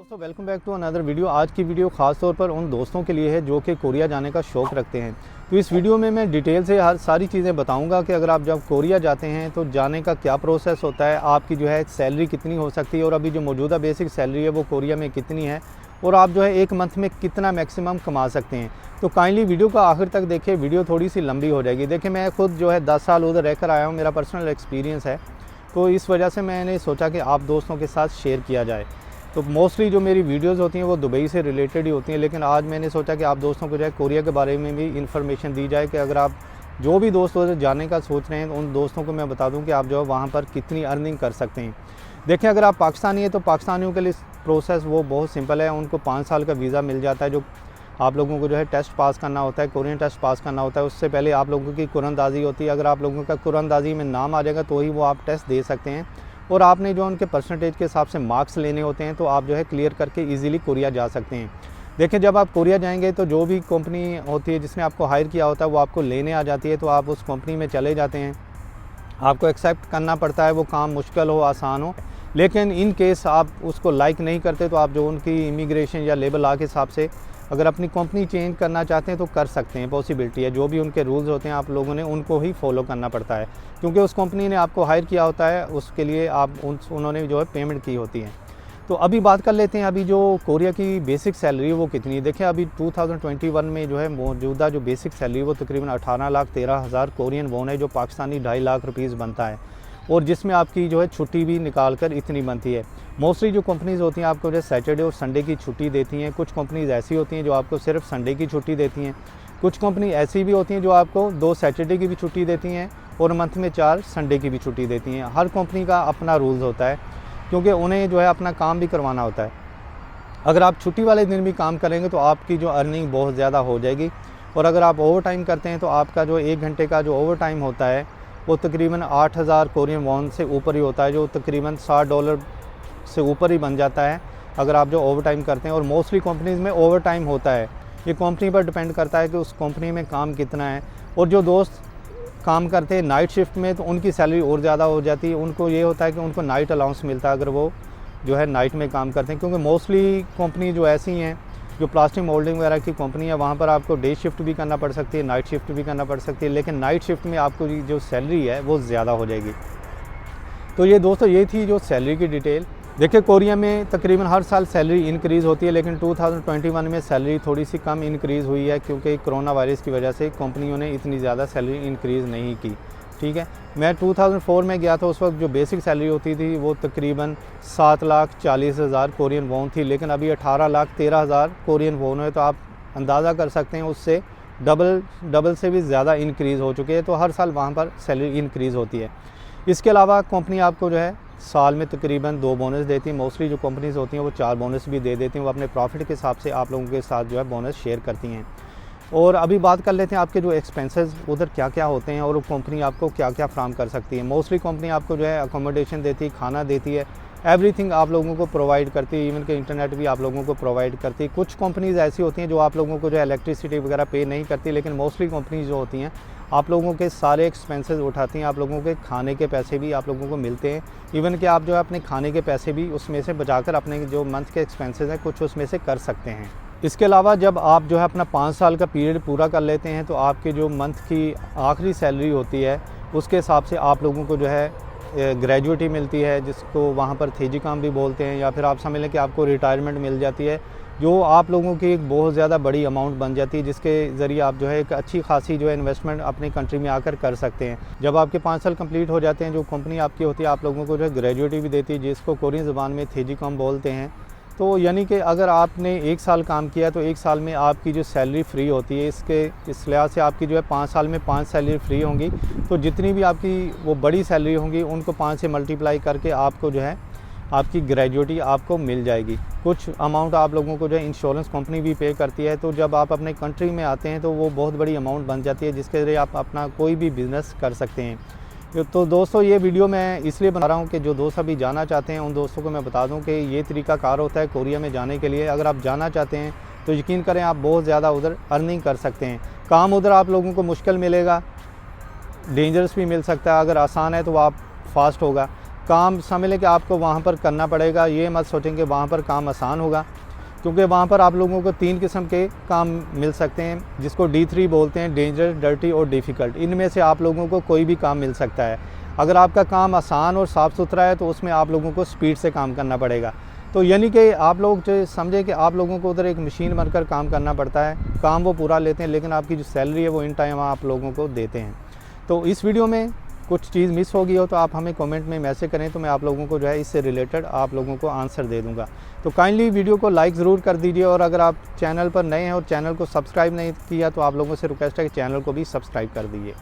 दोस्तों welcome back to another video. आज की वीडियो ख़ास तौर पर उन दोस्तों के लिए है जो कि कोरिया जाने का शौक़ रखते हैं। तो इस वीडियो में मैं डिटेल से हर सारी चीज़ें बताऊंगा कि अगर आप जब कोरिया जाते हैं तो जाने का क्या प्रोसेस होता है, आपकी जो है सैलरी कितनी हो सकती है और अभी जो मौजूदा बेसिक सैलरी है वो कोरिया में कितनी है और आप जो है एक मंथ में कितना मैक्सिमम कमा सकते हैं। तो काइंडली वीडियो का आखिर तक देखिए, वीडियो थोड़ी सी लंबी हो जाएगी। देखिए मैं खुद जो है 10 साल उधर रहकर आया हूँ, मेरा पर्सनल एक्सपीरियंस है, तो इस वजह से मैंने सोचा कि आप दोस्तों के साथ शेयर किया जाए। तो मोस्टली जो मेरी वीडियोस होती हैं वो दुबई से रिलेटेड ही होती हैं, लेकिन आज मैंने सोचा कि आप दोस्तों को जो है कोरिया के बारे में भी इन्फॉर्मेशन दी जाए कि अगर आप जो भी दोस्त उधर जाने का सोच रहे हैं उन दोस्तों को मैं बता दूं कि आप जो है वहाँ पर कितनी अर्निंग कर सकते हैं। देखिए अगर आप पाकिस्तानी हैं तो पाकिस्तानियों के लिए प्रोसेस वो बहुत सिंपल है। उनको 5 साल का वीज़ा मिल जाता है, जो आप लोगों को जो है टेस्ट पास करना होता है, कोरियन टेस्ट पास करना होता है। उससे पहले आप लोगों की कुरानंदाज़ी होती है। अगर आप लोगों का कुरानंदाज़ी में नाम आ जाएगा तो ही वो आप टेस्ट दे सकते हैं और आपने जो उनके परसेंटेज के हिसाब से मार्क्स लेने होते हैं तो आप जो है क्लियर करके इजीली कोरिया जा सकते हैं। देखिए जब आप कोरिया जाएंगे तो जो भी कंपनी होती है जिसने आपको हायर किया होता है वो आपको लेने आ जाती है, तो आप उस कंपनी में चले जाते हैं। आपको एक्सेप्ट करना पड़ता है, वो काम मुश्किल हो आसान हो, लेकिन इन केस आप उसको लाइक नहीं करते तो आप जो उनकी इमिग्रेशन या लेबर लॉ के हिसाब से अगर अपनी कंपनी चेंज करना चाहते हैं तो कर सकते हैं, पॉसिबिलिटी है। जो भी उनके रूल्स होते हैं आप लोगों ने उनको ही फॉलो करना पड़ता है, क्योंकि उस कंपनी ने आपको हायर किया होता है, उसके लिए आप उन्होंने जो है पेमेंट की होती है। तो अभी बात कर लेते हैं अभी जो कोरिया की बेसिक सैलरी है वो कितनी है। देखिए अभी 2021 में जो है मौजूदा जो बेसिक सैलरी वो तकरीबन 18,13,000 कोरियन वॉन है, जो पाकिस्तानी 2.5 लाख रुपीज़ बनता है, और जिसमें आपकी जो है छुट्टी भी निकाल कर इतनी बनती है। मोस्टली जो कंपनीज़ होती हैं आपको जो सैटरडे और संडे की छुट्टी देती हैं। कुछ कंपनीज़ ऐसी होती हैं जो आपको सिर्फ संडे की छुट्टी देती हैं। कुछ कंपनी ऐसी भी होती हैं जो आपको 2 सैटरडे की भी छुट्टी देती हैं और मंथ में 4 संडे की भी छुट्टी देती हैं। हर कंपनी का अपना रूल्स होता है, क्योंकि उन्हें जो है अपना काम भी करवाना होता है। अगर आप छुट्टी वाले दिन भी काम करेंगे तो आपकी जो अर्निंग बहुत ज़्यादा हो जाएगी, और अगर आप ओवर टाइम करते हैं तो आपका जो 1 घंटे का जो ओवर टाइम होता है वो तकरीबन 8,000 कोरियन वॉन से ऊपर ही होता है, जो तकरीबन $60 से ऊपर ही बन जाता है अगर आप जो ओवर टाइम करते हैं। और मोस्टली कंपनीज़ में ओवर टाइम होता है, ये कंपनी पर डिपेंड करता है कि उस कंपनी में काम कितना है। और जो दोस्त काम करते हैं नाइट शिफ्ट में तो उनकी सैलरी और ज़्यादा हो जाती है। उनको ये होता है कि उनको नाइट अलाउंस मिलता है अगर वो जो है नाइट में काम करते हैं, क्योंकि मोस्टली कंपनी जो ऐसी हैं जो प्लास्टिक मोल्डिंग वगैरह की कंपनी है वहाँ पर आपको डे शिफ्ट भी करना पड़ सकती है, नाइट शिफ्ट भी करना पड़ सकती है, लेकिन नाइट शिफ्ट में आपको जो सैलरी है वो ज़्यादा हो जाएगी। तो ये दोस्तों ये थी जो सैलरी की डिटेल। देखिए कोरिया में तकरीबन हर साल सैलरी इंक्रीज़ होती है, लेकिन 2021 में सैलरी थोड़ी सी कम इंक्रीज़ हुई है, क्योंकि कोरोना वायरस की वजह से कंपनियों ने इतनी ज़्यादा सैलरी इंक्रीज़ नहीं की। ठीक है, मैं 2004 में गया था, उस वक्त जो बेसिक सैलरी होती थी वो तकरीबन 7,40,000 कोरियन वॉन थी, लेकिन अभी 18,13,000 कोरियन वॉन है। तो आप अंदाज़ा कर सकते हैं उससे डबल से भी ज़्यादा इंक्रीज़ हो चुकी है। तो हर साल वहाँ पर सैलरी इंक्रीज़ होती है। इसके अलावा कंपनी आपको जो है साल में तकरीबन 2 बोनस देती है। मोस्टली जो कंपनीज़ होती हैं वो 4 बोनस भी दे देती हैं। वो अपने प्रॉफिट के हिसाब से आप लोगों के साथ जो है बोनस शेयर करती हैं। और अभी बात कर लेते हैं आपके जो एक्सपेंसेस उधर क्या क्या होते हैं और वो कंपनी आपको क्या क्या फ्राहम कर सकती है। मोस्टली कंपनी आपको जो है अकोमोडेशन देती है, खाना देती है, एवरीथिंग आप लोगों को प्रोवाइड करती है, इवन के इंटरनेट भी आप लोगों को प्रोवाइड करती है। कुछ कंपनीज़ ऐसी होती हैं जो आप लोगों को जो इलेक्ट्रिसिटी वगैरह पे नहीं करती, लेकिन मोस्टली कंपनीज जो होती हैं आप लोगों के सारे एक्सपेंसेस उठाती हैं। आप लोगों के खाने के पैसे भी आप लोगों को मिलते हैं, इवन कि आप जो है अपने खाने के पैसे भी उसमें से बचाकर अपने जो मंथ के एक्सपेंसेस हैं कुछ उसमें से कर सकते हैं। इसके अलावा जब आप जो है अपना 5 साल का पीरियड पूरा कर लेते हैं तो आपके जो मंथ की आखिरी सैलरी होती है उसके हिसाब से आप लोगों को जो है ग्रेजुएटी मिलती है, जिसको वहाँ पर थेजी काम भी बोलते हैं, या फिर आप समझ लें कि आपको रिटायरमेंट मिल जाती है, जो आप लोगों की एक बहुत ज़्यादा बड़ी अमाउंट बन जाती है, जिसके ज़रिए आप जो है एक अच्छी खासी जो है इन्वेस्टमेंट अपनी कंट्री में आकर कर सकते हैं। जब आपके 5 साल कंप्लीट हो जाते हैं जो कंपनी आपकी होती है आप लोगों को जो है ग्रेजुएटी भी देती है, जिसको कोरियन ज़बान में थेजी काम बोलते हैं। तो यानी कि अगर आपने 1 साल काम किया तो 1 साल में आपकी जो सैलरी फ्री होती है, इस लिहाज से आपकी जो है 5 साल में 5 सैलरी फ्री होंगी। तो जितनी भी आपकी वो बड़ी सैलरी होंगी उनको 5 से मल्टीप्लाई करके आपको जो है आपकी ग्रेजुएटी आपको मिल जाएगी। कुछ अमाउंट आप लोगों को जो है इंश्योरेंस कंपनी भी पे करती है। तो जब आप अपने कंट्री में आते हैं तो वो बहुत बड़ी अमाउंट बन जाती है, जिसके ज़रिए आप अपना कोई भी बिज़नेस कर सकते हैं। तो दोस्तों ये वीडियो मैं इसलिए बना रहा हूँ कि जो दोस्त अभी जाना चाहते हैं उन दोस्तों को मैं बता दूँ कि ये तरीक़ाकार होता है कोरिया में जाने के लिए। अगर आप जाना चाहते हैं तो यकीन करें आप बहुत ज़्यादा उधर अर्निंग कर सकते हैं। काम उधर आप लोगों को मुश्किल मिलेगा, डेंजरस भी मिल सकता है। अगर आसान है तो आप फास्ट होगा। काम समझ लें कि आपको वहाँ पर करना पड़ेगा। ये मत सोचें कि वहाँ पर काम आसान होगा, क्योंकि वहाँ पर आप लोगों को 3 किस्म के काम मिल सकते हैं, जिसको D3 बोलते हैं, डेंजर, डर्टी और डिफ़िकल्ट। इनमें से आप लोगों को कोई भी काम मिल सकता है। अगर आपका काम आसान और साफ़ सुथरा है तो उसमें आप लोगों को स्पीड से काम करना पड़ेगा। तो यानी कि आप लोग जो समझें कि आप लोगों को उधर एक मशीन बनकर काम करना पड़ता है, काम वो पूरा लेते हैं, लेकिन आपकी जो सैलरी है वो इन टाइम आप लोगों को देते हैं। तो इस वीडियो में कुछ चीज़ मिस हो गई हो तो आप हमें कमेंट में मैसेज करें, तो मैं आप लोगों को जो है इससे रिलेटेड आप लोगों को आंसर दे दूंगा। तो काइंडली वीडियो को लाइक ज़रूर कर दीजिए, और अगर आप चैनल पर नए हैं और चैनल को सब्सक्राइब नहीं किया तो आप लोगों से रिक्वेस्ट है कि चैनल को भी सब्सक्राइब कर दीजिए।